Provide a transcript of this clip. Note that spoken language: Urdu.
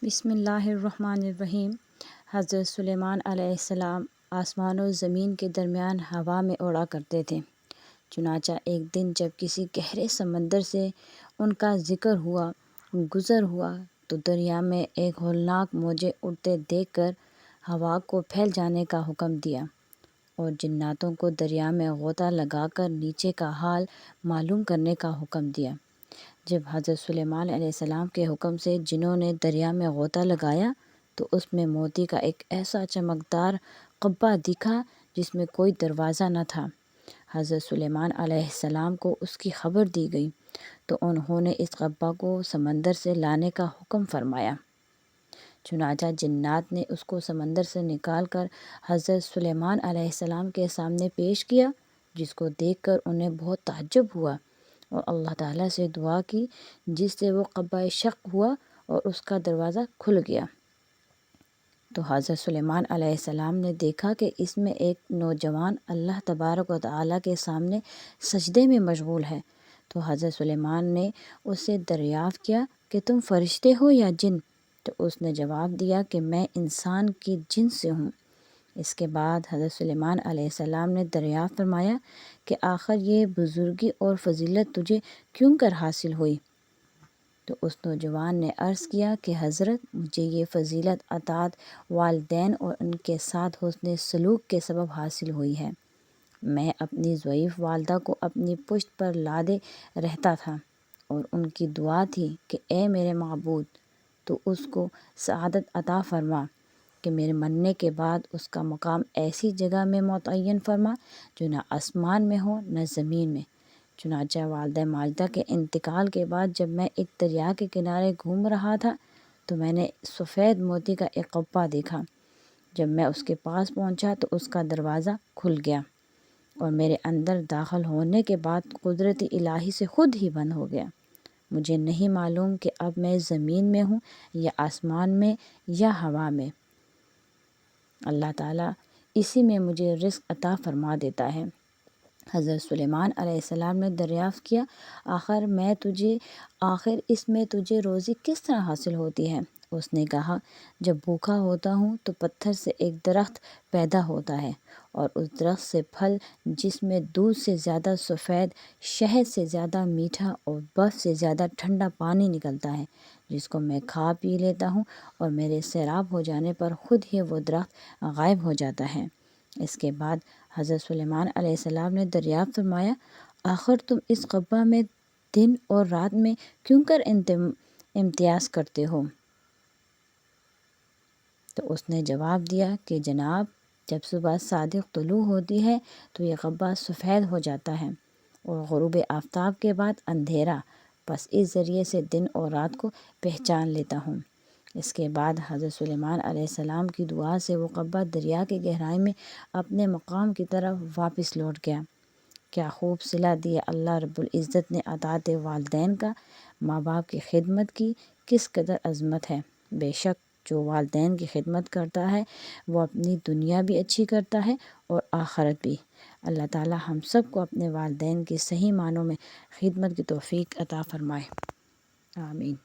بسم اللہ الرحمن الرحیم۔ حضرت سلیمان علیہ السلام آسمان و زمین کے درمیان ہوا میں اڑا کرتے تھے۔ چنانچہ ایک دن جب کسی گہرے سمندر سے ان کا گزر ہوا تو دریا میں ایک ہولناک موجیں اٹھتے دیکھ کر ہوا کو پھیل جانے کا حکم دیا اور جناتوں کو دریا میں غوطہ لگا کر نیچے کا حال معلوم کرنے کا حکم دیا۔ جب حضرت سلیمان علیہ السلام کے حکم سے جنوں نے دریا میں غوطہ لگایا تو اس میں موتی کا ایک ایسا چمکدار قبہ دکھا جس میں کوئی دروازہ نہ تھا۔ حضرت سلیمان علیہ السلام کو اس کی خبر دی گئی تو انہوں نے اس قبہ کو سمندر سے لانے کا حکم فرمایا۔ چنانچہ جنات نے اس کو سمندر سے نکال کر حضرت سلیمان علیہ السلام کے سامنے پیش کیا، جس کو دیکھ کر انہیں بہت تعجب ہوا اور اللہ تعالیٰ سے دعا کی، جس سے وہ قبہ شق ہوا اور اس کا دروازہ کھل گیا۔ تو حضرت سلیمان علیہ السلام نے دیکھا کہ اس میں ایک نوجوان اللہ تبارک و تعالیٰ کے سامنے سجدے میں مشغول ہے۔ تو حضرت سلیمان نے اس سے دریافت کیا کہ تم فرشتے ہو یا جن؟ تو اس نے جواب دیا کہ میں انسان کی جنس سے ہوں۔ اس کے بعد حضرت سلیمان علیہ السلام نے دریافت فرمایا کہ آخر یہ بزرگی اور فضیلت تجھے کیوں کر حاصل ہوئی؟ تو اس نوجوان نے عرض کیا کہ حضرت، مجھے یہ فضیلت اطاعت والدین اور ان کے ساتھ حسن سلوک کے سبب حاصل ہوئی ہے۔ میں اپنی ضعیف والدہ کو اپنی پشت پر لادے رہتا تھا اور ان کی دعا تھی کہ اے میرے معبود، تو اس کو سعادت عطا فرما کہ میرے مرنے کے بعد اس کا مقام ایسی جگہ میں متعین فرما جو نہ آسمان میں ہو نہ زمین میں۔ چنانچہ والدہ ماجدہ کے انتقال کے بعد جب میں ایک دریا کے کنارے گھوم رہا تھا تو میں نے سفید موتی کا ایک قبہ دیکھا۔ جب میں اس کے پاس پہنچا تو اس کا دروازہ کھل گیا اور میرے اندر داخل ہونے کے بعد قدرت الہی سے خود ہی بند ہو گیا۔ مجھے نہیں معلوم کہ اب میں زمین میں ہوں یا آسمان میں یا ہوا میں۔ اللہ تعالیٰ اسی میں مجھے رزق عطا فرما دیتا ہے۔ حضرت سلیمان علیہ السلام نے دریافت کیا، آخر اس میں تجھے روزی کس طرح حاصل ہوتی ہے؟ اس نے کہا، جب بھوکا ہوتا ہوں تو پتھر سے ایک درخت پیدا ہوتا ہے اور اس درخت سے پھل جس میں دودھ سے زیادہ سفید، شہد سے زیادہ میٹھا اور برف سے زیادہ ٹھنڈا پانی نکلتا ہے، جس کو میں کھا پی لیتا ہوں اور میرے سیراب ہو جانے پر خود ہی وہ درخت غائب ہو جاتا ہے۔ اس کے بعد حضرت سلیمان علیہ السلام نے دریافت فرمایا، آخر تم اس قبہ میں دن اور رات میں کیوں کر امتیاز کرتے ہو؟ تو اس نے جواب دیا کہ جناب، جب صبح صادق طلوع ہوتی ہے تو یہ قبہ سفید ہو جاتا ہے اور غروب آفتاب کے بعد اندھیرا، بس اس ذریعے سے دن اور رات کو پہچان لیتا ہوں۔ اس کے بعد حضرت سلیمان علیہ السلام کی دعا سے وہ قبہ دریا کی گہرائی میں اپنے مقام کی طرف واپس لوٹ گیا۔ کیا خوب صلہ دی اللہ رب العزت نے اطاعت والدین کا، ماں باپ کی خدمت کی کس قدر عظمت ہے۔ بے شک جو والدین کی خدمت کرتا ہے وہ اپنی دنیا بھی اچھی کرتا ہے اور آخرت بھی۔ اللہ تعالی ہم سب کو اپنے والدین کی صحیح معنوں میں خدمت کی توفیق عطا فرمائے، آمین۔